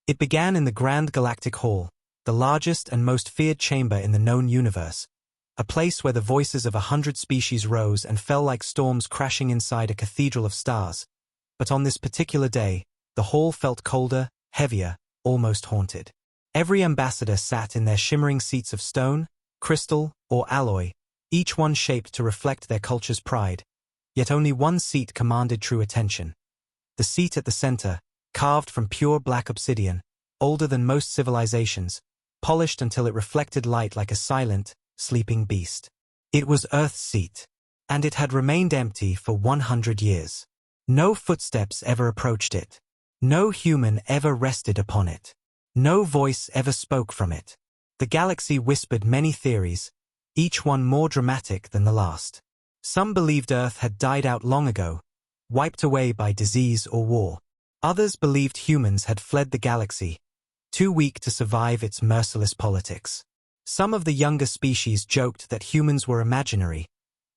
It began in the Grand Galactic Hall, the largest and most feared chamber in the known universe, a place where the voices of 100 species rose and fell like storms crashing inside a cathedral of stars. But on this particular day, the hall felt colder, heavier, almost haunted. Every ambassador sat in their shimmering seats of stone, crystal, or alloy, each one shaped to reflect their culture's pride. Yet only one seat commanded true attention. The seat at the center, carved from pure black obsidian, older than most civilizations, polished until it reflected light like a silent, sleeping beast. It was Earth's seat, and it had remained empty for 100 years. No footsteps ever approached it. No human ever rested upon it. No voice ever spoke from it. The galaxy whispered many theories, each one more dramatic than the last. Some believed Earth had died out long ago, wiped away by disease or war. Others believed humans had fled the galaxy, too weak to survive its merciless politics. Some of the younger species joked that humans were imaginary,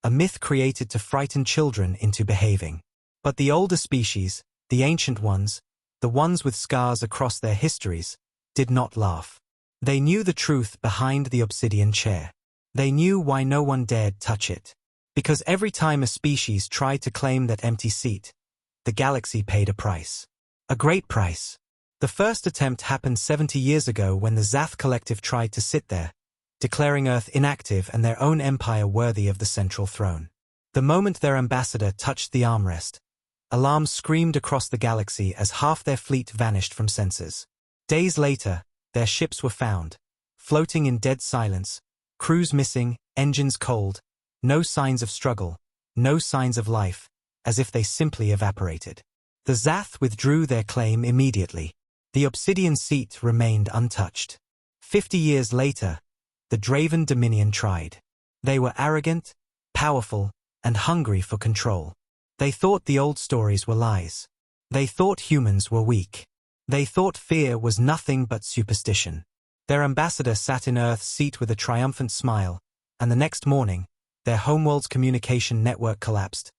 a myth created to frighten children into behaving. But the older species, the ancient ones, the ones with scars across their histories, did not laugh. They knew the truth behind the obsidian chair. They knew why no one dared touch it. Because every time a species tried to claim that empty seat, the galaxy paid a price. A great price. The first attempt happened 70 years ago when the Zath Collective tried to sit there, declaring Earth inactive and their own empire worthy of the central throne. The moment their ambassador touched the armrest, alarms screamed across the galaxy as half their fleet vanished from sensors. Days later, their ships were found, floating in dead silence, crews missing, engines cold, no signs of struggle, no signs of life, as if they simply evaporated. The Zath withdrew their claim immediately. The obsidian seat remained untouched. 50 years later, the Draven Dominion tried. They were arrogant, powerful, and hungry for control. They thought the old stories were lies. They thought humans were weak. They thought fear was nothing but superstition. Their ambassador sat in Earth's seat with a triumphant smile, and the next morning, their homeworld's communication network collapsed,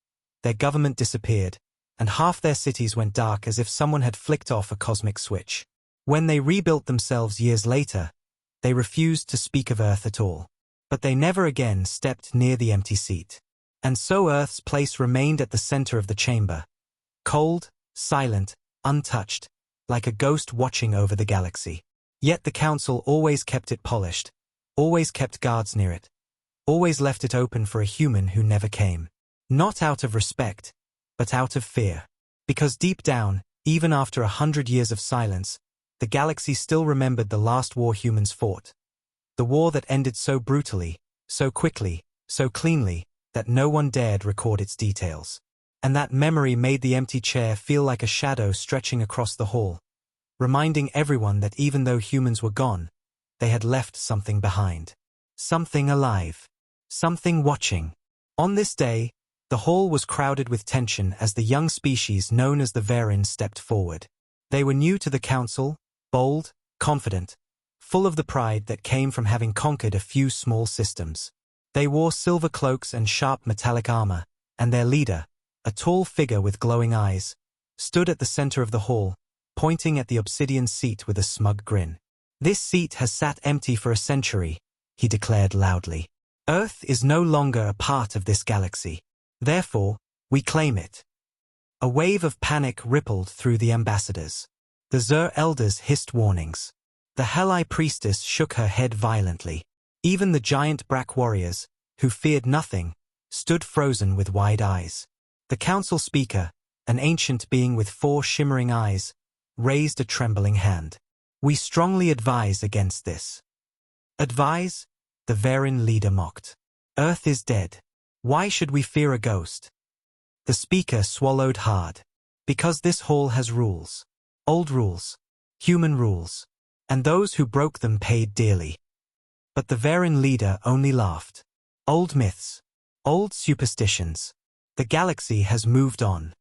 their government disappeared, and half their cities went dark as if someone had flicked off a cosmic switch. When they rebuilt themselves years later, they refused to speak of Earth at all. But they never again stepped near the empty seat. And so Earth's place remained at the center of the chamber, cold, silent, untouched, like a ghost watching over the galaxy. Yet the Council always kept it polished, always kept guards near it, always left it open for a human who never came. Not out of respect, but out of fear. Because deep down, even after 100 years of silence, the galaxy still remembered the last war humans fought. The war that ended so brutally, so quickly, so cleanly, that no one dared record its details. And that memory made the empty chair feel like a shadow stretching across the hall, reminding everyone that even though humans were gone, they had left something behind. Something alive. Something watching. On this day, the hall was crowded with tension as the young species known as the Terran stepped forward. They were new to the Council, bold, confident, full of the pride that came from having conquered a few small systems. They wore silver cloaks and sharp metallic armor, and their leader, a tall figure with glowing eyes, stood at the center of the hall, pointing at the obsidian seat with a smug grin. "This seat has sat empty for a century," he declared loudly. "Earth is no longer a part of this galaxy. Therefore, we claim it." A wave of panic rippled through the ambassadors. The Zur elders hissed warnings. The Helleye priestess shook her head violently. Even the giant Brack warriors, who feared nothing, stood frozen with wide eyes. The council speaker, an ancient being with 4 shimmering eyes, raised a trembling hand. "We strongly advise against this." "Advise?" the Terran leader mocked. "Earth is dead. Why should we fear a ghost?" The speaker swallowed hard. "Because this hall has rules. Old rules. Human rules. And those who broke them paid dearly." But the Terran leader only laughed. "Old myths. Old superstitions. The galaxy has moved on."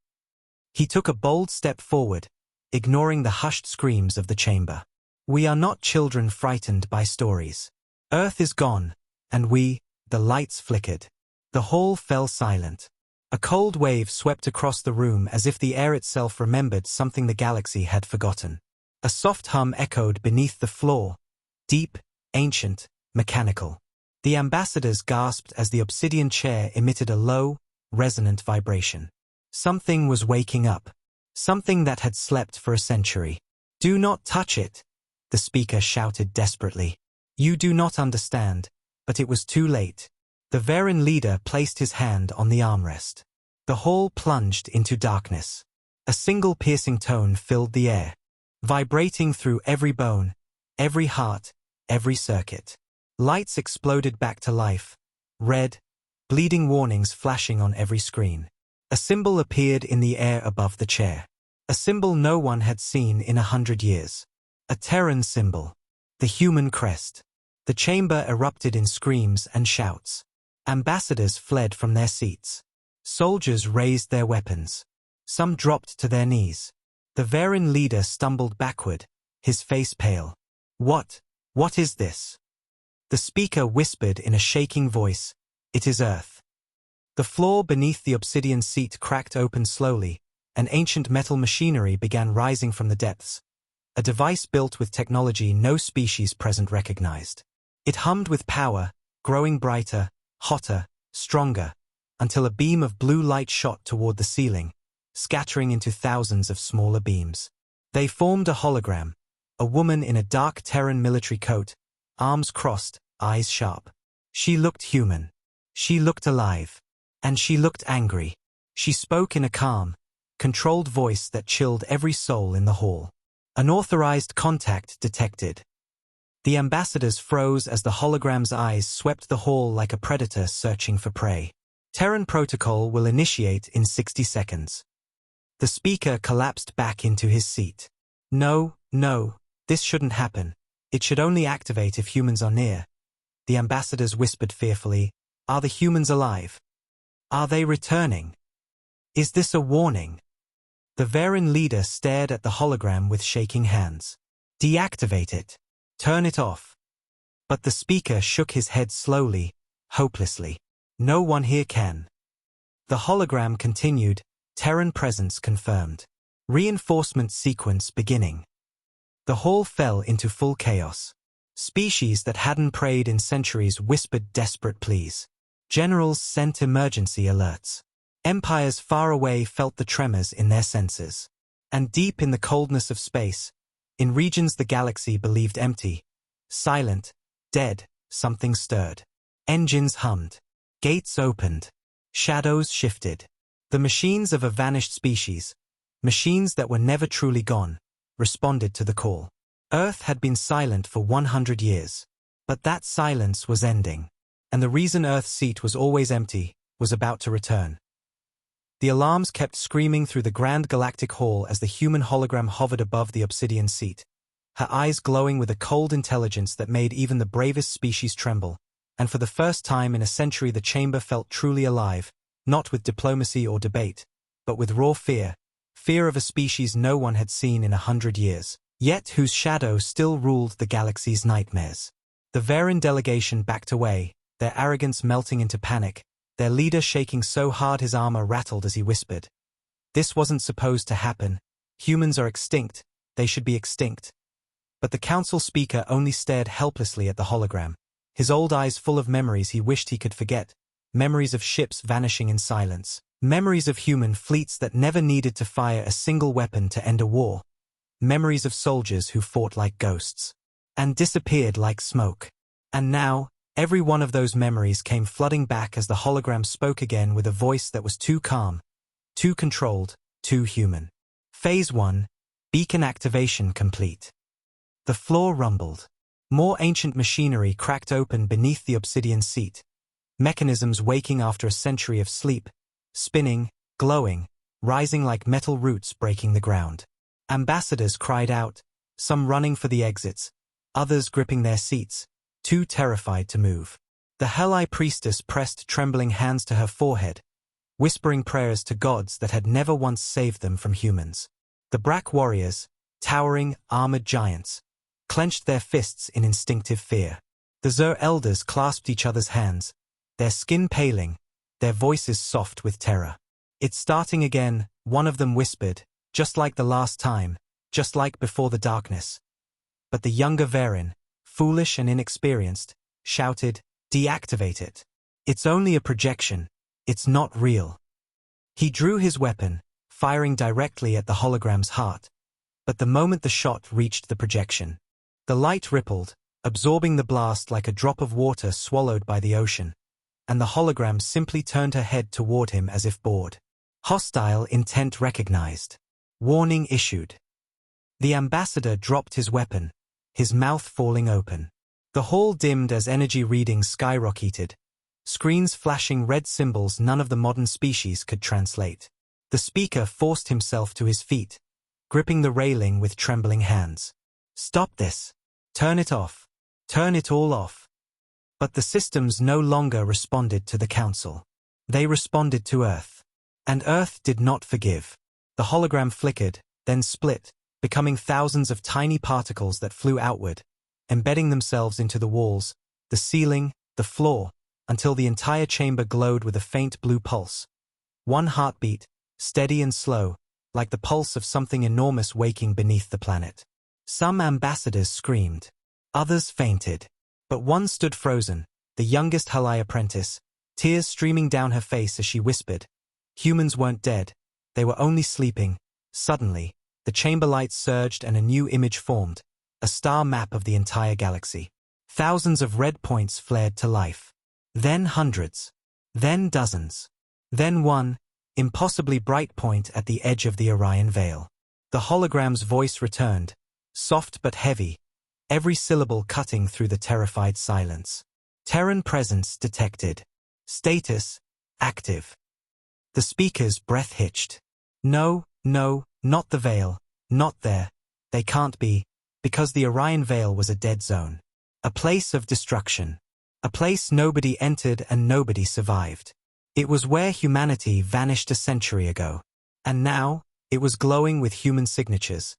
He took a bold step forward, ignoring the hushed screams of the chamber. "We are not children frightened by stories. Earth is gone, and we," the lights flickered. The hall fell silent. A cold wave swept across the room as if the air itself remembered something the galaxy had forgotten. A soft hum echoed beneath the floor, deep, ancient, mechanical. The ambassadors gasped as the obsidian chair emitted a low, resonant vibration. Something was waking up. Something that had slept for a century. "Do not touch it," the speaker shouted desperately. "You do not understand," but it was too late. The Terran leader placed his hand on the armrest. The hall plunged into darkness. A single piercing tone filled the air, vibrating through every bone, every heart, every circuit. Lights exploded back to life, red, bleeding warnings flashing on every screen. A symbol appeared in the air above the chair. A symbol no one had seen in 100 years. A Terran symbol. The human crest. The chamber erupted in screams and shouts. Ambassadors fled from their seats. Soldiers raised their weapons. Some dropped to their knees. The Terran leader stumbled backward, his face pale. What is this?" The speaker whispered in a shaking voice, "It is Earth." The floor beneath the obsidian seat cracked open slowly, and ancient metal machinery began rising from the depths. A device built with technology no species present recognized. It hummed with power, growing brighter, hotter, stronger, until a beam of blue light shot toward the ceiling, scattering into thousands of smaller beams. They formed a hologram, a woman in a dark Terran military coat, arms crossed, eyes sharp. She looked human. She looked alive. And she looked angry. She spoke in a calm, controlled voice that chilled every soul in the hall. Unauthorized contact detected. The ambassadors froze as the hologram's eyes swept the hall like a predator searching for prey. "Terran protocol will initiate in 60 seconds. The speaker collapsed back into his seat. No, this shouldn't happen. It should only activate if humans are near." The ambassadors whispered fearfully, "Are the humans alive? Are they returning? Is this a warning?" The Terran leader stared at the hologram with shaking hands. "Deactivate it. Turn it off." But the speaker shook his head slowly, hopelessly. "No one here can." The hologram continued, Terran presence confirmed. Reinforcement sequence beginning. The hall fell into full chaos. Species that hadn't prayed in centuries whispered desperate pleas. Generals sent emergency alerts. Empires far away felt the tremors in their senses. And deep in the coldness of space, in regions the galaxy believed empty, silent, dead, something stirred. Engines hummed. Gates opened. Shadows shifted. The machines of a vanished species, machines that were never truly gone, responded to the call. Earth had been silent for 100 years. But that silence was ending. And the reason Earth's seat was always empty was about to return. The alarms kept screaming through the grand galactic hall as the human hologram hovered above the obsidian seat, her eyes glowing with a cold intelligence that made even the bravest species tremble. And for the first time in a century the chamber felt truly alive, not with diplomacy or debate, but with raw fear, fear of a species no one had seen in 100 years, yet whose shadow still ruled the galaxy's nightmares. The Terran delegation backed away, their arrogance melting into panic, their leader shaking so hard his armor rattled as he whispered. "This wasn't supposed to happen. Humans are extinct. They should be extinct." But the council speaker only stared helplessly at the hologram, his old eyes full of memories he wished he could forget, memories of ships vanishing in silence, memories of human fleets that never needed to fire a single weapon to end a war, memories of soldiers who fought like ghosts and disappeared like smoke. And now, every one of those memories came flooding back as the hologram spoke again with a voice that was too calm, too controlled, too human. Phase 1, beacon activation complete. The floor rumbled. More ancient machinery cracked open beneath the obsidian seat, mechanisms waking after a century of sleep, spinning, glowing, rising like metal roots breaking the ground. Ambassadors cried out, some running for the exits, others gripping their seats, too terrified to move. The High Priestess pressed trembling hands to her forehead, whispering prayers to gods that had never once saved them from humans. The Brack warriors, towering, armored giants, clenched their fists in instinctive fear. The Zur elders clasped each other's hands, their skin paling, their voices soft with terror. "It's starting again," one of them whispered, "just like the last time, just like before the darkness. But the younger Verin, foolish and inexperienced, shouted, "Deactivate it. It's only a projection. It's not real." He drew his weapon, firing directly at the hologram's heart. But the moment the shot reached the projection, the light rippled, absorbing the blast like a drop of water swallowed by the ocean, and the hologram simply turned her head toward him as if bored. Hostile intent recognized. Warning issued. The ambassador dropped his weapon, his mouth falling open. The hall dimmed as energy readings skyrocketed, screens flashing red symbols none of the modern species could translate. The speaker forced himself to his feet, gripping the railing with trembling hands. "Stop this. Turn it off. Turn it all off." But the systems no longer responded to the Council. They responded to Earth. And Earth did not forgive. The hologram flickered, then split, becoming thousands of tiny particles that flew outward, embedding themselves into the walls, the ceiling, the floor, until the entire chamber glowed with a faint blue pulse. One heartbeat, steady and slow, like the pulse of something enormous waking beneath the planet. Some ambassadors screamed. Others fainted. But one stood frozen, the youngest HFY apprentice, tears streaming down her face as she whispered, "Humans weren't dead. They were only sleeping." Suddenly, the chamber lights surged and a new image formed, a star map of the entire galaxy. Thousands of red points flared to life. Then hundreds. Then dozens. Then one, impossibly bright point at the edge of the Orion Veil. The hologram's voice returned, soft but heavy, every syllable cutting through the terrified silence. Terran presence detected. Status, active. The speaker's breath hitched. "No, no, not the Veil. Not there. They can't be, because the Orion Veil was a dead zone. A place of destruction. A place nobody entered and nobody survived. It was where humanity vanished a century ago. And now, it was glowing with human signatures,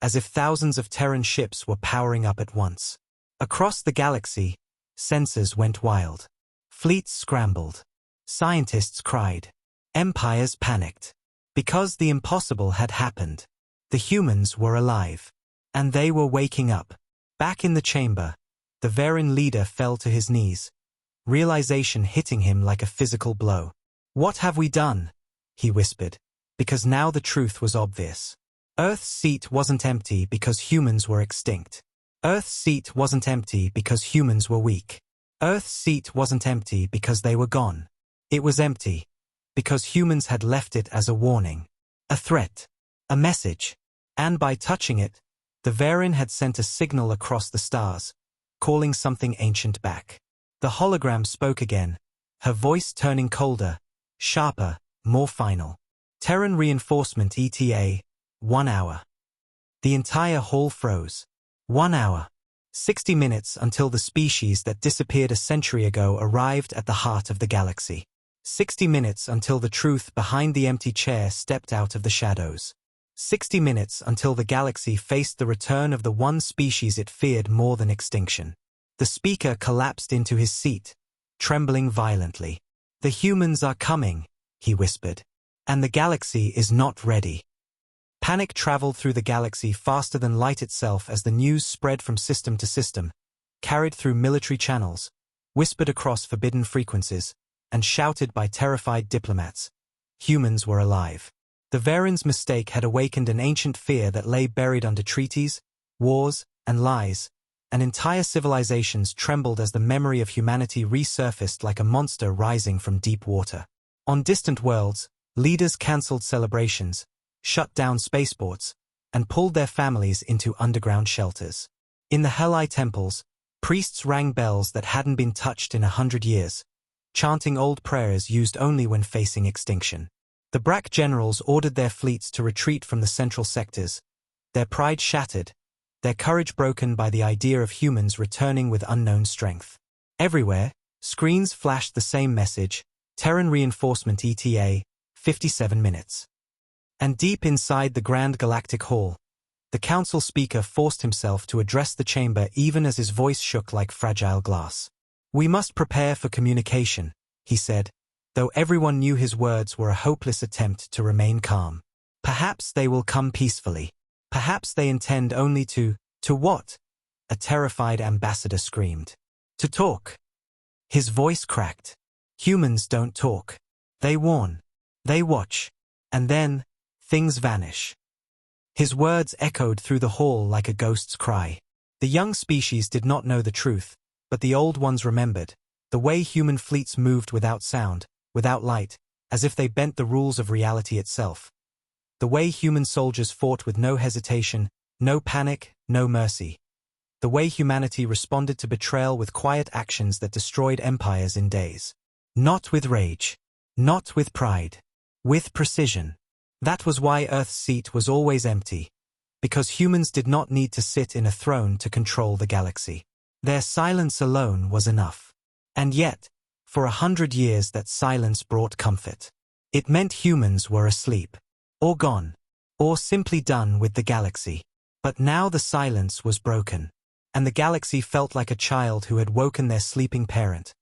as if thousands of Terran ships were powering up at once. Across the galaxy, sensors went wild. Fleets scrambled. Scientists cried. Empires panicked. Because the impossible had happened. The humans were alive. And they were waking up. Back in the chamber, the Verin leader fell to his knees, realization hitting him like a physical blow. "What have we done?" he whispered, because now the truth was obvious. Earth's seat wasn't empty because humans were extinct. Earth's seat wasn't empty because humans were weak. Earth's seat wasn't empty because they were gone. It was empty because humans had left it as a warning, a threat, a message. And by touching it, the Verin had sent a signal across the stars, calling something ancient back. The hologram spoke again, her voice turning colder, sharper, more final. "Terran reinforcement ETA, 1 hour." The entire hall froze. 1 hour. 60 minutes until the species that disappeared a century ago arrived at the heart of the galaxy. 60 minutes until the truth behind the empty chair stepped out of the shadows. 60 minutes until the galaxy faced the return of the one species it feared more than extinction. The speaker collapsed into his seat, trembling violently. "The humans are coming," he whispered. "And the galaxy is not ready." Panic traveled through the galaxy faster than light itself as the news spread from system to system, carried through military channels, whispered across forbidden frequencies, and shouted by terrified diplomats. Humans were alive. The Verin's mistake had awakened an ancient fear that lay buried under treaties, wars, and lies, and entire civilizations trembled as the memory of humanity resurfaced like a monster rising from deep water. On distant worlds, leaders cancelled celebrations, shut down spaceports, and pulled their families into underground shelters. In the HFY temples, priests rang bells that hadn't been touched in 100 years, chanting old prayers used only when facing extinction. The BRAC generals ordered their fleets to retreat from the central sectors, their pride shattered, their courage broken by the idea of humans returning with unknown strength. Everywhere, screens flashed the same message, Terran reinforcement ETA, 57 minutes. And deep inside the Grand Galactic Hall, the council speaker forced himself to address the chamber even as his voice shook like fragile glass. "We must prepare for communication," he said, though everyone knew his words were a hopeless attempt to remain calm. "Perhaps they will come peacefully. Perhaps they intend only to what? A terrified ambassador screamed. To talk. His voice cracked. Humans don't talk. They warn. They watch. And then, things vanish. His words echoed through the hall like a ghost's cry. The young species did not know the truth, but the old ones remembered. The way human fleets moved without sound, without light, as if they bent the rules of reality itself. The way human soldiers fought with no hesitation, no panic, no mercy. The way humanity responded to betrayal with quiet actions that destroyed empires in days. Not with rage. Not with pride. With precision. That was why Earth's seat was always empty. Because humans did not need to sit in a throne to control the galaxy. Their silence alone was enough. And yet, for 100 years that silence brought comfort. It meant humans were asleep. Or gone. Or simply done with the galaxy. But now the silence was broken. And the galaxy felt like a child who had woken their sleeping parent.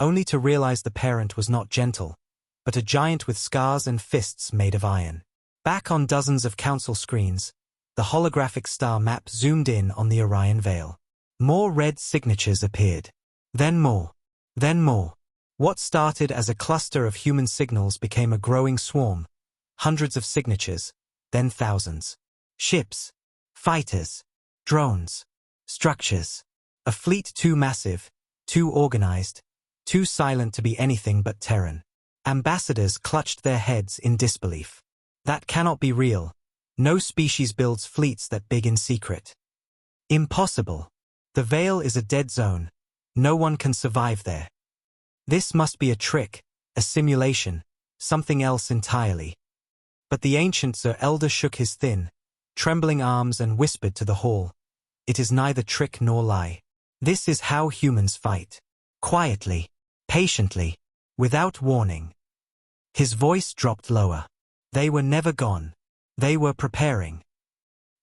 Only to realize the parent was not gentle, but a giant with scars and fists made of iron. Back on dozens of council screens, the holographic star map zoomed in on the Orion Veil. More red signatures appeared. Then more. Then more. What started as a cluster of human signals became a growing swarm. Hundreds of signatures, then thousands. Ships. Fighters. Drones. Structures. A fleet too massive, too organized, too silent to be anything but Terran. Ambassadors clutched their heads in disbelief. That cannot be real. No species builds fleets that big in secret. Impossible. The Veil is a dead zone. No one can survive there. This must be a trick, a simulation, something else entirely. But the ancient Sir Elder shook his thin, trembling arms and whispered to the hall. It is neither trick nor lie. This is how humans fight. Quietly, patiently, without warning. His voice dropped lower. They were never gone. They were preparing.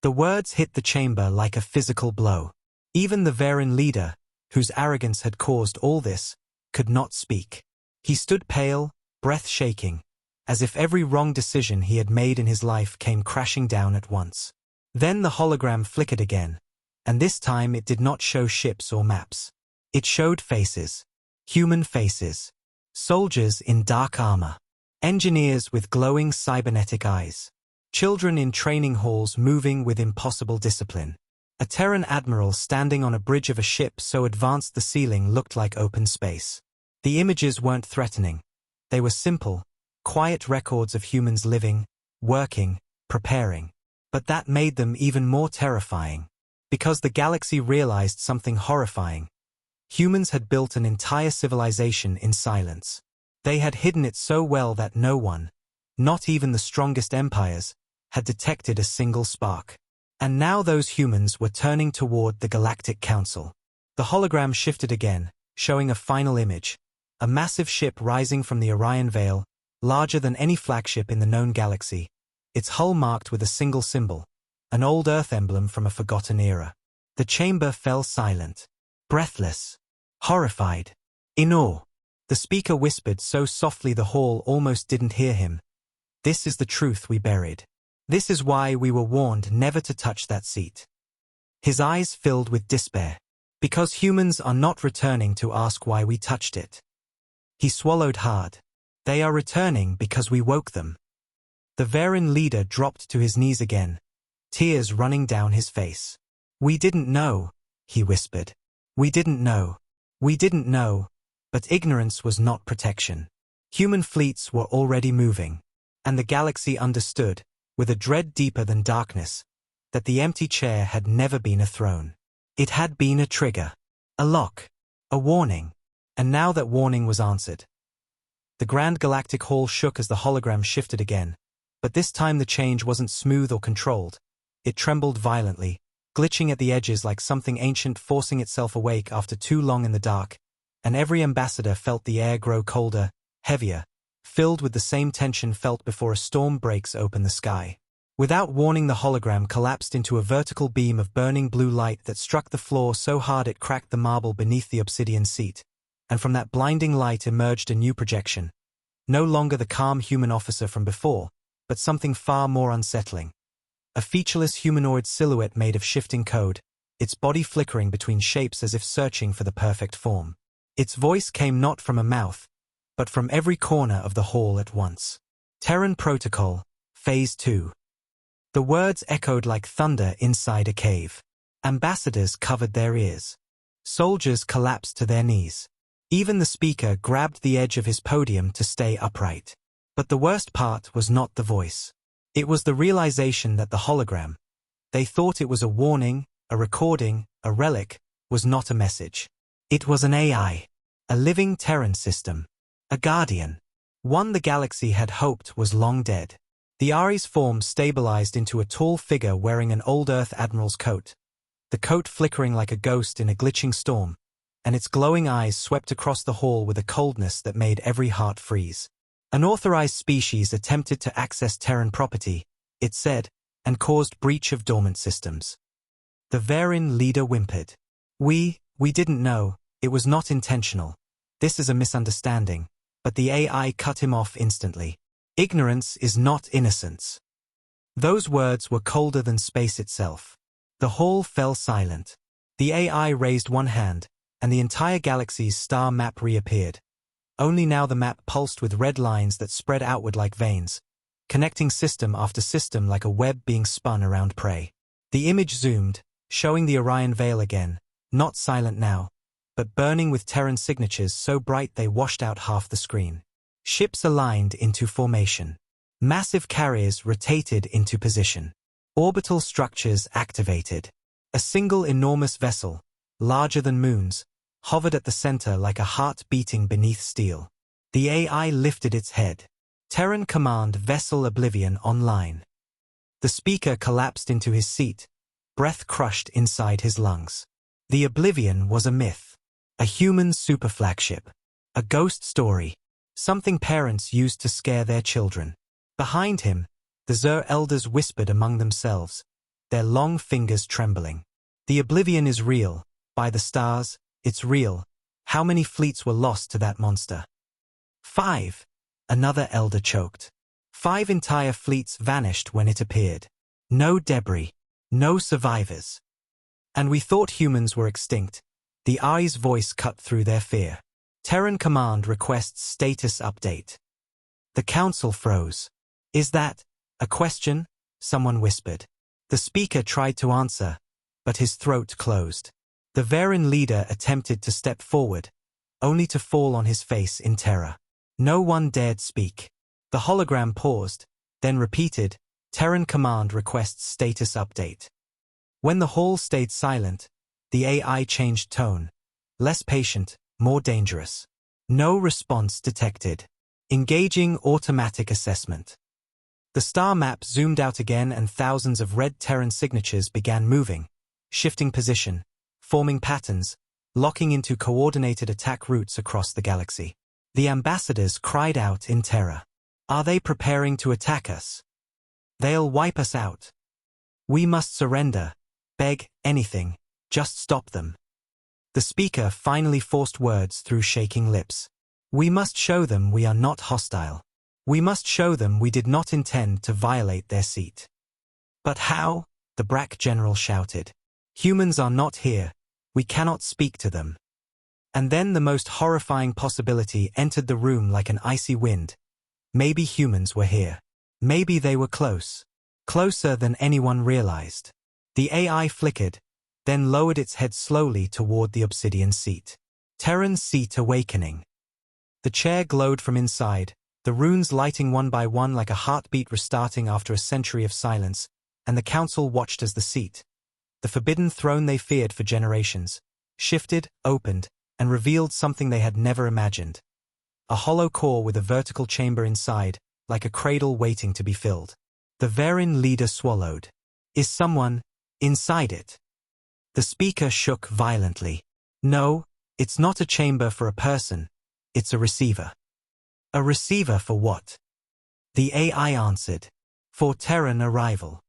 The words hit the chamber like a physical blow. Even the Terran leader, whose arrogance had caused all this, could not speak. He stood pale, breath shaking, as if every wrong decision he had made in his life came crashing down at once. Then the hologram flickered again. And this time it did not show ships or maps. It showed faces. Human faces. Soldiers in dark armor. Engineers with glowing cybernetic eyes. Children in training halls moving with impossible discipline. A Terran admiral standing on a bridge of a ship so advanced the ceiling looked like open space. The images weren't threatening. They were simple, quiet records of humans living, working, preparing. But that made them even more terrifying. Because the galaxy realized something horrifying. Humans had built an entire civilization in silence. They had hidden it so well that no one, not even the strongest empires, had detected a single spark. And now those humans were turning toward the Galactic Council. The hologram shifted again, showing a final image. A massive ship rising from the Orion Veil, larger than any flagship in the known galaxy. Its hull marked with a single symbol. An old Earth emblem from a forgotten era. The chamber fell silent. Breathless. Horrified. In awe. The speaker whispered so softly the hall almost didn't hear him. This is the truth we buried. This is why we were warned never to touch that seat. His eyes filled with despair. Because humans are not returning to ask why we touched it. He swallowed hard. They are returning because we woke them. The Terran leader dropped to his knees again. Tears running down his face. We didn't know, he whispered. We didn't know. We didn't know. But ignorance was not protection. Human fleets were already moving. And the galaxy understood, with a dread deeper than darkness, that the empty chair had never been a throne. It had been a trigger. A lock. A warning. And now that warning was answered. The Grand Galactic Hall shook as the hologram shifted again. But this time the change wasn't smooth or controlled. It trembled violently, glitching at the edges like something ancient forcing itself awake after too long in the dark, and every ambassador felt the air grow colder, heavier, filled with the same tension felt before a storm breaks open the sky. Without warning, the hologram collapsed into a vertical beam of burning blue light that struck the floor so hard it cracked the marble beneath the obsidian seat, and from that blinding light emerged a new projection. No longer the calm human officer from before, but something far more unsettling. a featureless humanoid silhouette made of shifting code, its body flickering between shapes as if searching for the perfect form. Its voice came not from a mouth, but from every corner of the hall at once. Terran Protocol, Phase 2. The words echoed like thunder inside a cave. Ambassadors covered their ears. Soldiers collapsed to their knees. Even the speaker grabbed the edge of his podium to stay upright. But the worst part was not the voice. It was the realization that the hologram, they thought it was a warning, a recording, a relic, was not a message. It was an AI, a living Terran system, a guardian, one the galaxy had hoped was long dead. The Ari's form stabilized into a tall figure wearing an old Earth admiral's coat, the coat flickering like a ghost in a glitching storm, and its glowing eyes swept across the hall with a coldness that made every heart freeze. An authorized species attempted to access Terran property, it said, and caused breach of dormant systems. The Verin leader whimpered. We didn't know, it was not intentional. This is a misunderstanding, but the AI cut him off instantly. Ignorance is not innocence. Those words were colder than space itself. The hall fell silent. The AI raised one hand, and the entire galaxy's star map reappeared. Only now the map pulsed with red lines that spread outward like veins, connecting system after system like a web being spun around prey. The image zoomed, showing the Orion Veil again, not silent now, but burning with Terran signatures so bright they washed out half the screen. Ships aligned into formation. Massive carriers rotated into position. Orbital structures activated. A single enormous vessel, larger than moons, hovered at the center like a heart beating beneath steel. The AI lifted its head. Terran Command Vessel Oblivion online. The speaker collapsed into his seat, breath crushed inside his lungs. The Oblivion was a myth. A human superflagship. A ghost story. Something parents used to scare their children. Behind him, the Zur elders whispered among themselves, their long fingers trembling. The Oblivion is real. By the stars, it's real. How many fleets were lost to that monster? 5. Another elder choked. 5 entire fleets vanished when it appeared. No debris. No survivors. And we thought humans were extinct. The Ari's voice cut through their fear. Terran Command requests status update. The Council froze. Is that a question? Someone whispered. The speaker tried to answer, but his throat closed. The Verin leader attempted to step forward, only to fall on his face in terror. No one dared speak. The hologram paused, then repeated, Terran Command requests status update. When the hall stayed silent, the AI changed tone. Less patient, more dangerous. No response detected. Engaging automatic assessment. The star map zoomed out again and thousands of red Terran signatures began moving, shifting position, forming patterns, locking into coordinated attack routes across the galaxy. The ambassadors cried out in terror. Are they preparing to attack us? They'll wipe us out. We must surrender. Beg, anything. Just stop them. The speaker finally forced words through shaking lips. We must show them we are not hostile. We must show them we did not intend to violate their seat. But how? The BRAC general shouted. Humans are not here. We cannot speak to them. And then the most horrifying possibility entered the room like an icy wind. Maybe humans were here. Maybe they were close. Closer than anyone realized. The AI flickered, then lowered its head slowly toward the obsidian seat. Terran's seat awakening. The chair glowed from inside, the runes lighting one by one like a heartbeat restarting after a century of silence, and the council watched as the seat, the forbidden throne they feared for generations, shifted, opened, and revealed something they had never imagined. A hollow core with a vertical chamber inside, like a cradle waiting to be filled. The Verin leader swallowed. Is someone inside it? The speaker shook violently. No, it's not a chamber for a person. It's a receiver. A receiver for what? The AI answered. For Terran arrival.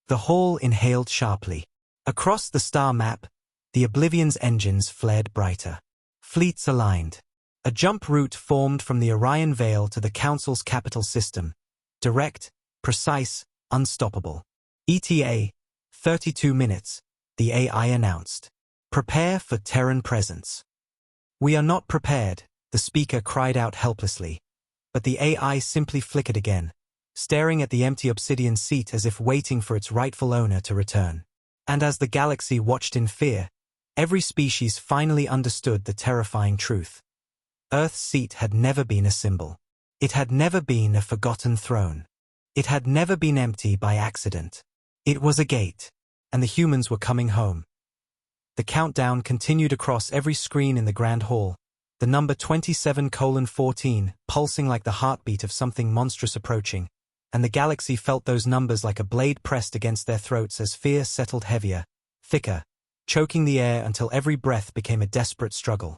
The hall inhaled sharply. Across the star map, the Oblivion's engines flared brighter. Fleets aligned. A jump route formed from the Orion Veil to the Council's capital system. Direct, precise, unstoppable. ETA, 32 minutes, the AI announced. Prepare for Terran presence. We are not prepared, the speaker cried out helplessly. But the AI simply flickered again, staring at the empty obsidian seat as if waiting for its rightful owner to return. And as the galaxy watched in fear, every species finally understood the terrifying truth. Earth's seat had never been a symbol. It had never been a forgotten throne. It had never been empty by accident. It was a gate, and the humans were coming home. The countdown continued across every screen in the Grand Hall, the number 27:14 pulsing like the heartbeat of something monstrous approaching, and the galaxy felt those numbers like a blade pressed against their throats as fear settled heavier, thicker, choking the air until every breath became a desperate struggle.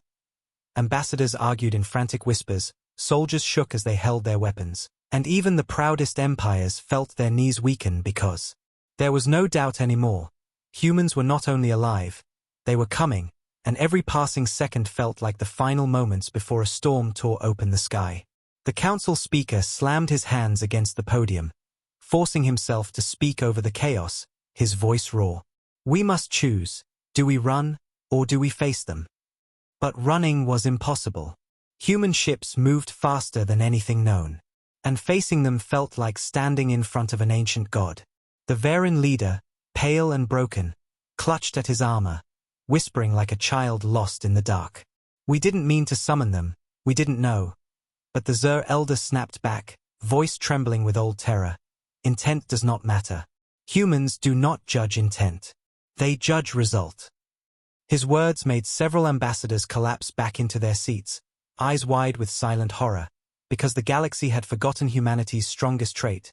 Ambassadors argued in frantic whispers, soldiers shook as they held their weapons, and even the proudest empires felt their knees weaken because there was no doubt anymore. Humans were not only alive, they were coming, and every passing second felt like the final moments before a storm tore open the sky. The council speaker slammed his hands against the podium, forcing himself to speak over the chaos, his voice raw. We must choose, do we run, or do we face them? But running was impossible. Human ships moved faster than anything known, and facing them felt like standing in front of an ancient god. The Terran leader, pale and broken, clutched at his armor, whispering like a child lost in the dark. We didn't mean to summon them, we didn't know. But the Xur elder snapped back, voice trembling with old terror. Intent does not matter. Humans do not judge intent. They judge result. His words made several ambassadors collapse back into their seats, eyes wide with silent horror, because the galaxy had forgotten humanity's strongest trait.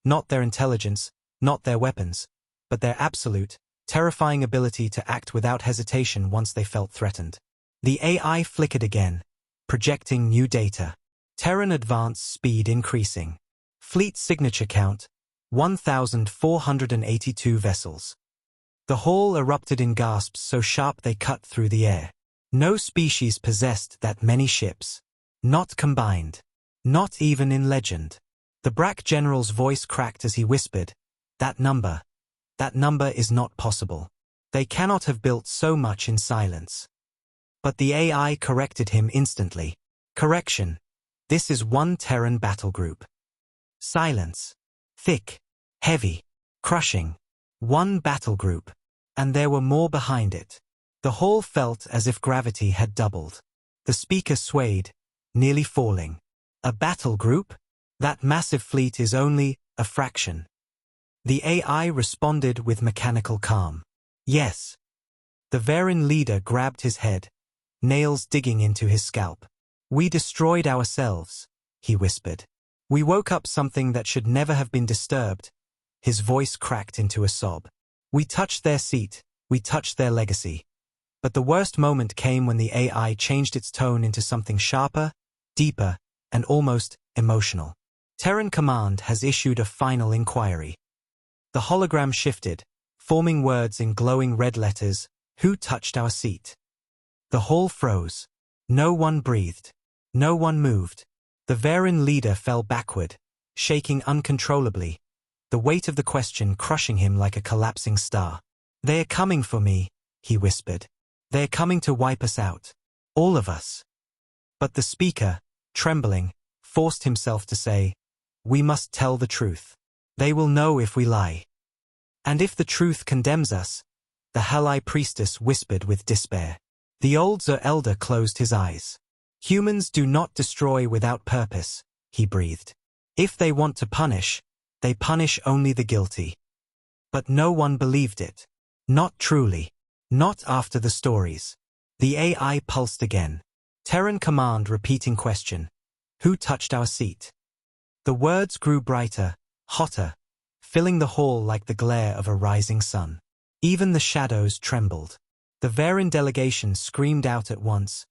Not their intelligence, not their weapons, but their absolute, terrifying ability to act without hesitation once they felt threatened. The AI flickered again, projecting new data. Terran advance speed increasing. Fleet signature count, 1,482 vessels. The hall erupted in gasps so sharp they cut through the air. No species possessed that many ships. Not combined. Not even in legend. The Brack general's voice cracked as he whispered, That number is not possible. They cannot have built so much in silence. But the AI corrected him instantly. Correction. This is one Terran battle group. Silence. Thick. Heavy. Crushing. One battle group. And there were more behind it. The hall felt as if gravity had doubled. The speaker swayed, nearly falling. A battle group? That massive fleet is only a fraction. The AI responded with mechanical calm. Yes. The Terran leader grabbed his head, nails digging into his scalp. We destroyed ourselves, he whispered. We woke up something that should never have been disturbed. His voice cracked into a sob. We touched their seat, we touched their legacy. But the worst moment came when the AI changed its tone into something sharper, deeper, and almost emotional. Terran Command has issued a final inquiry. The hologram shifted, forming words in glowing red letters, Who touched our seat? The hall froze. No one breathed. No one moved. The Terran leader fell backward, shaking uncontrollably, the weight of the question crushing him like a collapsing star. They are coming for me, he whispered. They are coming to wipe us out. All of us. But the speaker, trembling, forced himself to say, We must tell the truth. They will know if we lie. And if the truth condemns us, the High Priestess whispered with despair. The old Xur elder closed his eyes. Humans do not destroy without purpose, he breathed. If they want to punish, they punish only the guilty. But no one believed it. Not truly. Not after the stories. The AI pulsed again. Terran Command repeating question. Who touched our seat? The words grew brighter, hotter, filling the hall like the glare of a rising sun. Even the shadows trembled. The Terran delegation screamed out at once.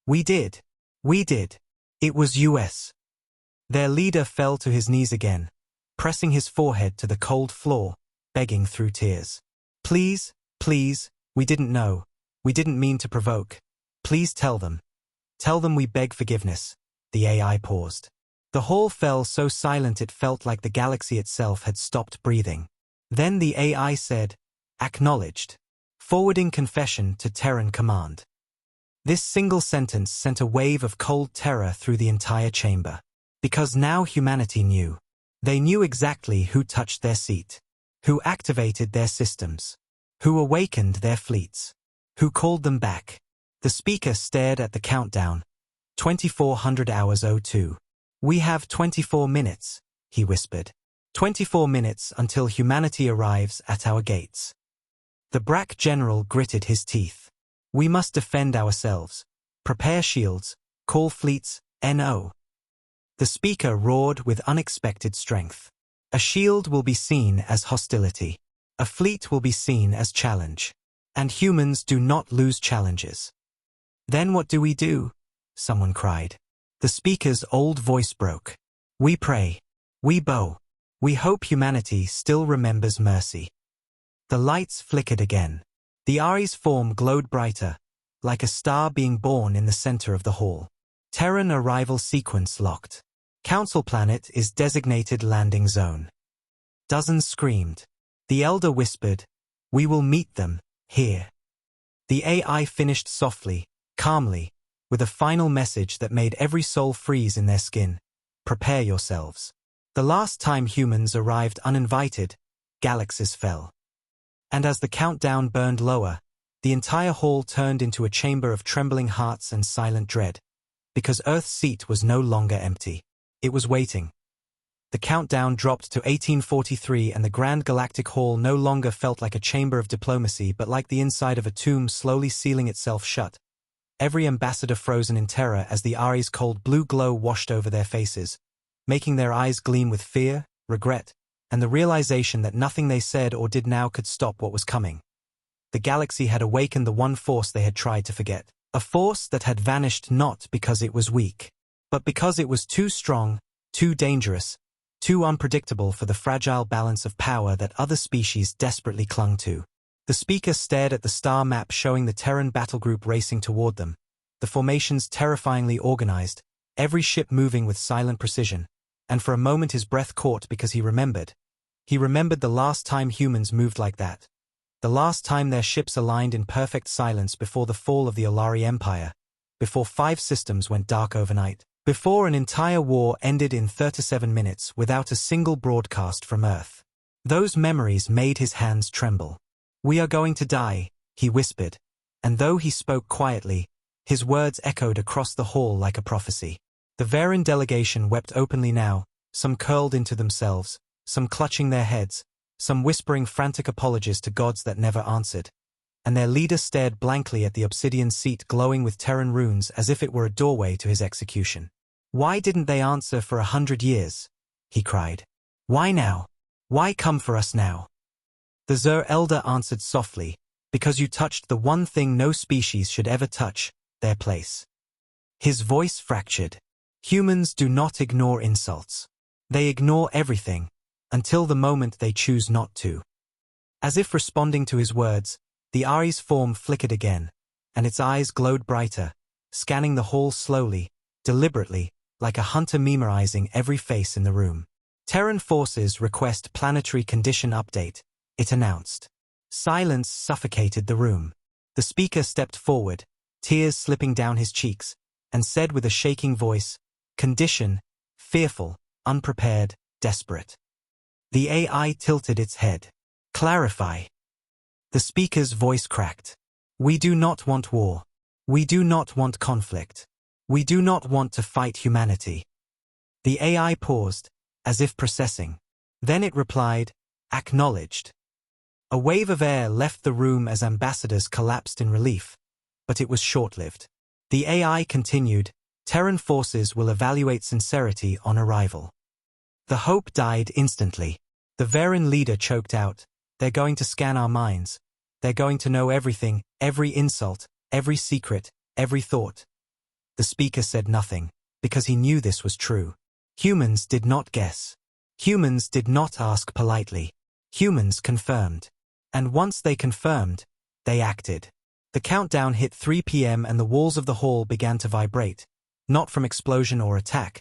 We did. We did. It was US. Their leader fell to his knees again, pressing his forehead to the cold floor, begging through tears. Please, please, we didn't know. We didn't mean to provoke. Please tell them. Tell them we beg forgiveness. The AI paused. The hall fell so silent it felt like the galaxy itself had stopped breathing. Then the AI said, "Acknowledged." Forwarding confession to Terran command. This single sentence sent a wave of cold terror through the entire chamber. Because now humanity knew. They knew exactly who touched their seat, who activated their systems, who awakened their fleets, who called them back. The speaker stared at the countdown. 2400 hours 02. "We have 24 minutes, he whispered. 24 minutes until humanity arrives at our gates. The BRAC general gritted his teeth. "We must defend ourselves. Prepare shields. Call fleets, NO. The speaker roared with unexpected strength. "A shield will be seen as hostility. A fleet will be seen as challenge. And humans do not lose challenges." "Then what do we do?" someone cried. The speaker's old voice broke. "We pray. We bow. We hope humanity still remembers mercy." The lights flickered again. The Ari's form glowed brighter, like a star being born in the center of the hall. Terran arrival sequence locked. Council planet is designated landing zone. Dozens screamed. The elder whispered, "We will meet them, here." The AI finished softly, calmly, with a final message that made every soul freeze in their skin. "Prepare yourselves." The last time humans arrived uninvited, galaxies fell. And as the countdown burned lower, the entire hall turned into a chamber of trembling hearts and silent dread, because Earth's seat was no longer empty. It was waiting. The countdown dropped to 1843 and the Grand Galactic Hall no longer felt like a chamber of diplomacy but like the inside of a tomb slowly sealing itself shut. Every ambassador frozen in terror as the Ari's cold blue glow washed over their faces, making their eyes gleam with fear, regret, and the realization that nothing they said or did now could stop what was coming. The galaxy had awakened the one force they had tried to forget. A force that had vanished not because it was weak, but because it was too strong, too dangerous, too unpredictable for the fragile balance of power that other species desperately clung to. The speaker stared at the star map showing the Terran battle group racing toward them, the formations terrifyingly organized, every ship moving with silent precision, and for a moment his breath caught because he remembered. He remembered the last time humans moved like that. The last time their ships aligned in perfect silence before the fall of the Olari Empire, before 5 systems went dark overnight, before an entire war ended in 37 minutes without a single broadcast from Earth. Those memories made his hands tremble. "We are going to die," he whispered, and though he spoke quietly, his words echoed across the hall like a prophecy. The Terran delegation wept openly now, some curled into themselves, some clutching their heads, some whispering frantic apologies to gods that never answered, and their leader stared blankly at the obsidian seat glowing with Terran runes as if it were a doorway to his execution. "Why didn't they answer for 100 years? He cried. "Why now? Why come for us now?" The Zur elder answered softly, "Because you touched the one thing no species should ever touch, their place." His voice fractured. Humans do not ignore insults. They ignore everything, until the moment they choose not to. As if responding to his words, the Ari's form flickered again, and its eyes glowed brighter, scanning the hall slowly, deliberately, like a hunter memorizing every face in the room. "Terran forces request planetary condition update," it announced. Silence suffocated the room. The speaker stepped forward, tears slipping down his cheeks, and said with a shaking voice, "Condition, fearful, unprepared, desperate." The AI tilted its head. "Clarify." The speaker's voice cracked. "We do not want war. We do not want conflict. We do not want to fight humanity." The AI paused, as if processing. Then it replied, "Acknowledged." A wave of air left the room as ambassadors collapsed in relief, but it was short-lived. The AI continued, "Terran forces will evaluate sincerity on arrival." The hope died instantly. The Terran leader choked out, "They're going to scan our minds. They're going to know everything, every insult, every secret, every thought." The speaker said nothing, because he knew this was true. Humans did not guess. Humans did not ask politely. Humans confirmed. And once they confirmed, they acted. The countdown hit 3 p.m. and the walls of the hall began to vibrate, not from explosion or attack,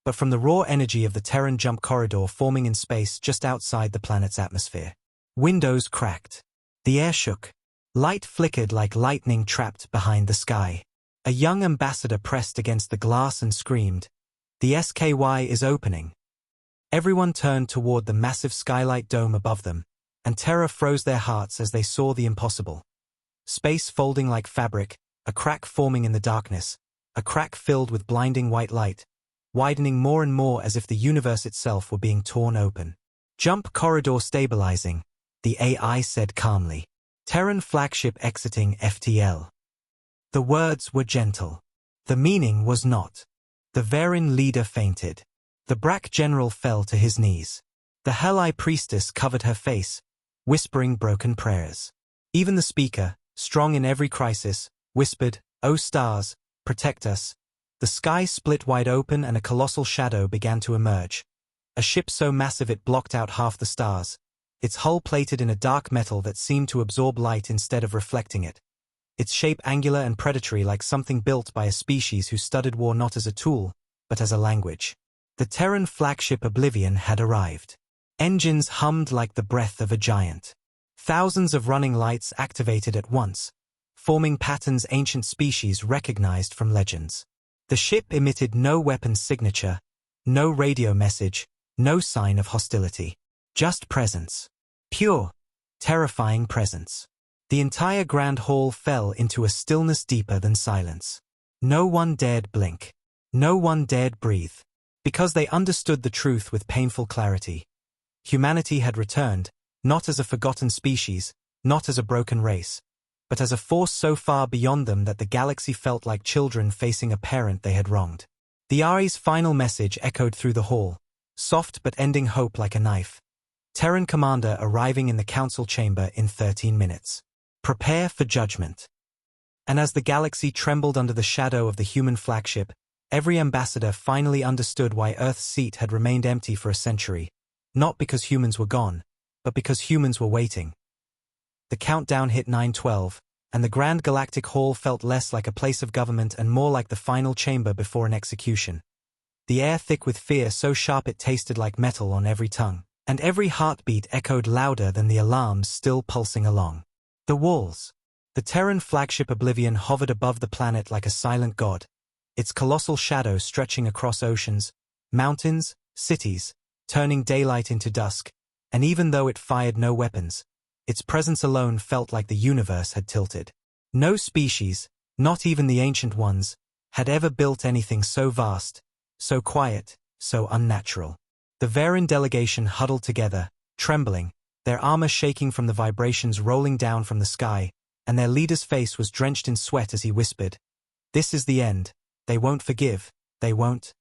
but from the raw energy of the Terran jump corridor forming in space just outside the planet's atmosphere. Windows cracked. The air shook. Light flickered like lightning trapped behind the sky. A young ambassador pressed against the glass and screamed, "The SKY is opening." Everyone turned toward the massive skylight dome above them, and terror froze their hearts as they saw the impossible. Space folding like fabric, a crack forming in the darkness, a crack filled with blinding white light, widening more and more as if the universe itself were being torn open. "Jump corridor stabilizing," the AI said calmly. "Terran flagship exiting FTL." The words were gentle. The meaning was not. The Verin leader fainted. The Brack general fell to his knees. The Hell-Eye priestess covered her face, whispering broken prayers. Even the speaker, strong in every crisis, whispered, "O stars, protect us." The sky split wide open and a colossal shadow began to emerge. A ship so massive it blocked out half the stars, its hull plated in a dark metal that seemed to absorb light instead of reflecting it. Its shape angular and predatory like something built by a species who studied war not as a tool, but as a language. The Terran flagship Oblivion had arrived. Engines hummed like the breath of a giant. Thousands of running lights activated at once, forming patterns ancient species recognized from legends. The ship emitted no weapon signature, no radio message, no sign of hostility. Just presence. Pure, terrifying presence. The entire Grand Hall fell into a stillness deeper than silence. No one dared blink. No one dared breathe. Because they understood the truth with painful clarity. Humanity had returned, not as a forgotten species, not as a broken race, but as a force so far beyond them that the galaxy felt like children facing a parent they had wronged. The Ari's final message echoed through the hall, soft but ending hope like a knife. Terran commander arriving in the council chamber in 13 minutes. Prepare for judgment. And as the galaxy trembled under the shadow of the human flagship, every ambassador finally understood why Earth's seat had remained empty for a century, not because humans were gone, but because humans were waiting. The countdown hit 9:12, and the Grand Galactic Hall felt less like a place of government and more like the final chamber before an execution. The air thick with fear so sharp it tasted like metal on every tongue, and every heartbeat echoed louder than the alarms still pulsing along. The walls. The Terran flagship Oblivion hovered above the planet like a silent god, its colossal shadow stretching across oceans, mountains, cities, turning daylight into dusk, and even though it fired no weapons, its presence alone felt like the universe had tilted. No species, not even the ancient ones, had ever built anything so vast, so quiet, so unnatural. The Verin delegation huddled together, trembling, their armor shaking from the vibrations rolling down from the sky, and their leader's face was drenched in sweat as he whispered, "This is the end. They won't forgive, they won't."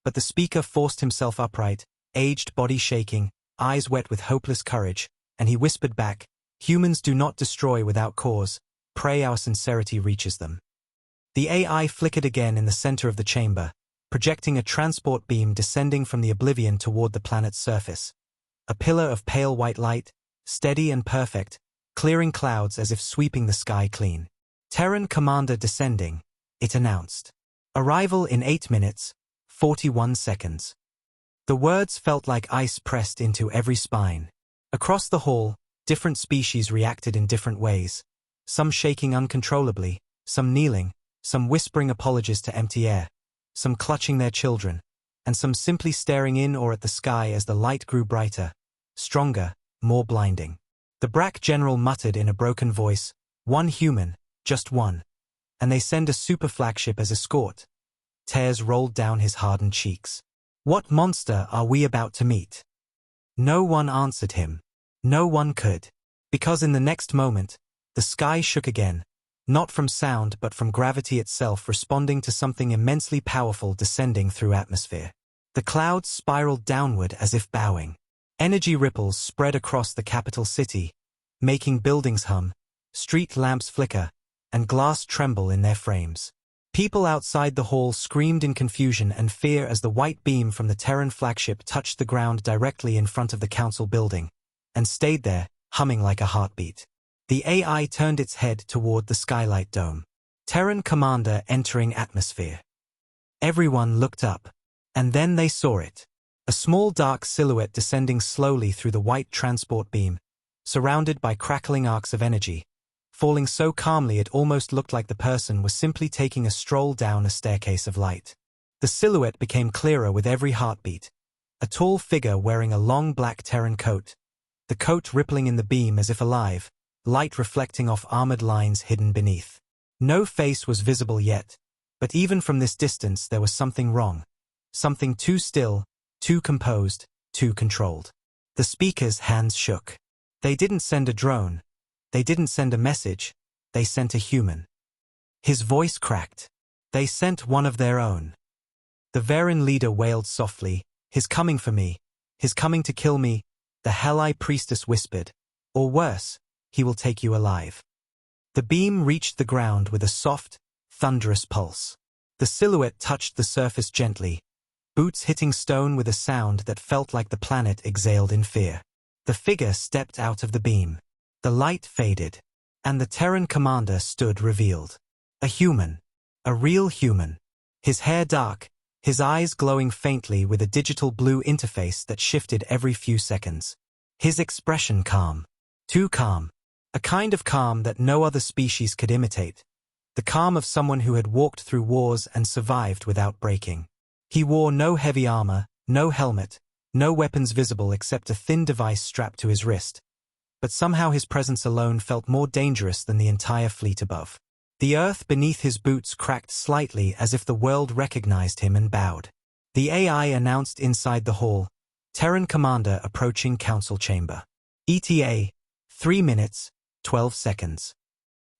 But the speaker forced himself upright, aged body shaking, eyes wet with hopeless courage, and he whispered back, "Humans do not destroy without cause. Pray our sincerity reaches them." The AI flickered again in the center of the chamber, projecting a transport beam descending from the Oblivion toward the planet's surface. A pillar of pale white light, steady and perfect, clearing clouds as if sweeping the sky clean. "Terran commander descending," it announced. "Arrival in 8 minutes, 41 seconds." The words felt like ice pressed into every spine. Across the hall, different species reacted in different ways, some shaking uncontrollably, some kneeling, some whispering apologies to empty air, some clutching their children, and some simply staring in or at the sky as the light grew brighter, stronger, more blinding. The Brack general muttered in a broken voice, "One human, just one. And they send a super flagship as escort." Tears rolled down his hardened cheeks. What monster are we about to meet? No one answered him. No one could. Because in the next moment, the sky shook again, not from sound but from gravity itself responding to something immensely powerful descending through atmosphere. The clouds spiraled downward as if bowing. Energy ripples spread across the capital city, making buildings hum, street lamps flicker, and glass tremble in their frames. People outside the hall screamed in confusion and fear as the white beam from the Terran flagship touched the ground directly in front of the council building, and stayed there, humming like a heartbeat. The AI turned its head toward the skylight dome. Terran commander entering atmosphere. Everyone looked up, and then they saw it. A small dark silhouette descending slowly through the white transport beam, surrounded by crackling arcs of energy, falling so calmly it almost looked like the person was simply taking a stroll down a staircase of light. The silhouette became clearer with every heartbeat, a tall figure wearing a long black Terran coat, the coat rippling in the beam as if alive, light reflecting off armored lines hidden beneath. No face was visible yet, but even from this distance there was something wrong, something too still, too composed, too controlled. The speaker's hands shook. They didn't send a drone. They didn't send a message. They sent a human. His voice cracked. They sent one of their own. The Terran leader wailed softly, "He's coming for me. He's coming to kill me," the Hell Priestess whispered. "Or worse, he will take you alive." The beam reached the ground with a soft, thunderous pulse. The silhouette touched the surface gently, boots hitting stone with a sound that felt like the planet exhaled in fear. The figure stepped out of the beam. The light faded, and the Terran commander stood revealed. A human. A real human. His hair dark, his eyes glowing faintly with a digital blue interface that shifted every few seconds. His expression calm. Too calm. A kind of calm that no other species could imitate. The calm of someone who had walked through wars and survived without breaking. He wore no heavy armor, no helmet, no weapons visible except a thin device strapped to his wrist. But somehow his presence alone felt more dangerous than the entire fleet above. The earth beneath his boots cracked slightly as if the world recognized him and bowed. The AI announced inside the hall, "Terran Commander approaching Council Chamber. ETA, 3 minutes, 12 seconds.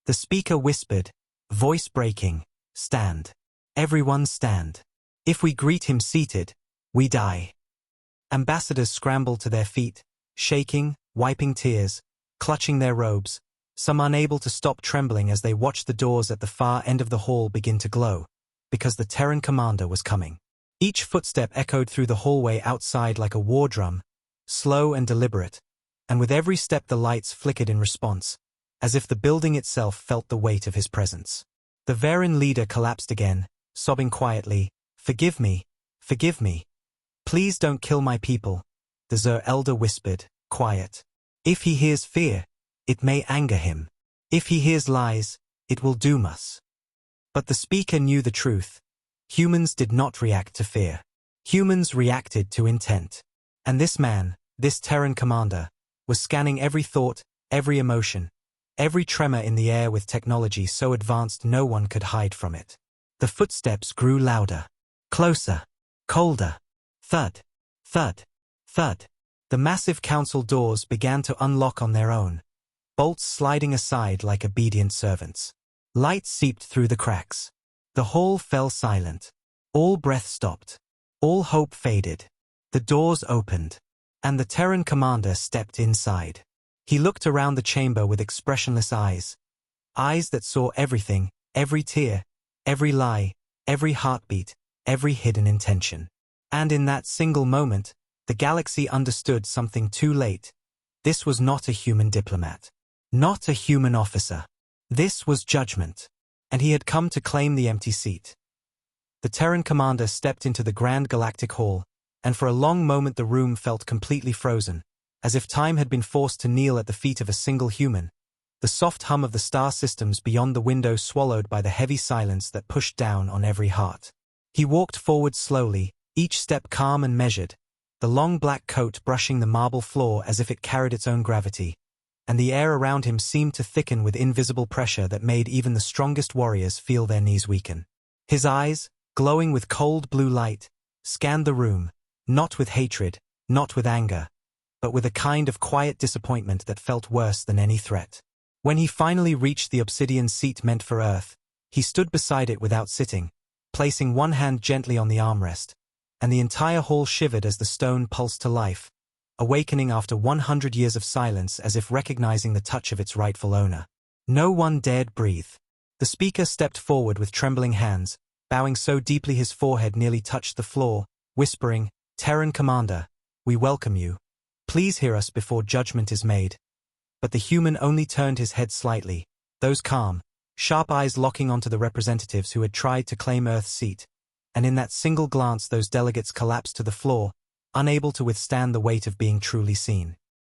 The speaker whispered, voice breaking, "Stand. Everyone stand. If we greet him seated, we die." Ambassadors scrambled to their feet, shaking, wiping tears, clutching their robes, some unable to stop trembling as they watched the doors at the far end of the hall begin to glow, because the Terran commander was coming. Each footstep echoed through the hallway outside like a war drum, slow and deliberate, and with every step the lights flickered in response, as if the building itself felt the weight of his presence. The Terran leader collapsed again, sobbing quietly, forgive me, please don't kill my people," the Zur elder whispered, quiet. "If he hears fear, it may anger him. If he hears lies, it will doom us." But the speaker knew the truth. Humans did not react to fear. Humans reacted to intent. And this man, this Terran commander, was scanning every thought, every emotion, every tremor in the air with technology so advanced no one could hide from it. The footsteps grew louder, closer, colder. Thud, thud, thud. The massive council doors began to unlock on their own, bolts sliding aside like obedient servants. Light seeped through the cracks. The hall fell silent. All breath stopped. All hope faded. The doors opened, and the Terran commander stepped inside. He looked around the chamber with expressionless eyes that saw everything, every tear, every lie, every heartbeat, every hidden intention. And in that single moment, the galaxy understood something too late. This was not a human diplomat. Not a human officer. This was judgment. And he had come to claim the empty seat. The Terran commander stepped into the Grand Galactic Hall, and for a long moment the room felt completely frozen, as if time had been forced to kneel at the feet of a single human. The soft hum of the star systems beyond the window swallowed by the heavy silence that pushed down on every heart. He walked forward slowly, each step calm and measured, the long black coat brushing the marble floor as if it carried its own gravity, and the air around him seemed to thicken with invisible pressure that made even the strongest warriors feel their knees weaken. His eyes, glowing with cold blue light, scanned the room, not with hatred, not with anger, but with a kind of quiet disappointment that felt worse than any threat. When he finally reached the obsidian seat meant for Earth, he stood beside it without sitting, placing one hand gently on the armrest, and the entire hall shivered as the stone pulsed to life, awakening after 100 years of silence as if recognizing the touch of its rightful owner. No one dared breathe. The speaker stepped forward with trembling hands, bowing so deeply his forehead nearly touched the floor, whispering, "Terran Commander, we welcome you. Please hear us before judgment is made." But the human only turned his head slightly, those calm, sharp eyes locking onto the representatives who had tried to claim Earth's seat, and in that single glance those delegates collapsed to the floor, unable to withstand the weight of being truly seen.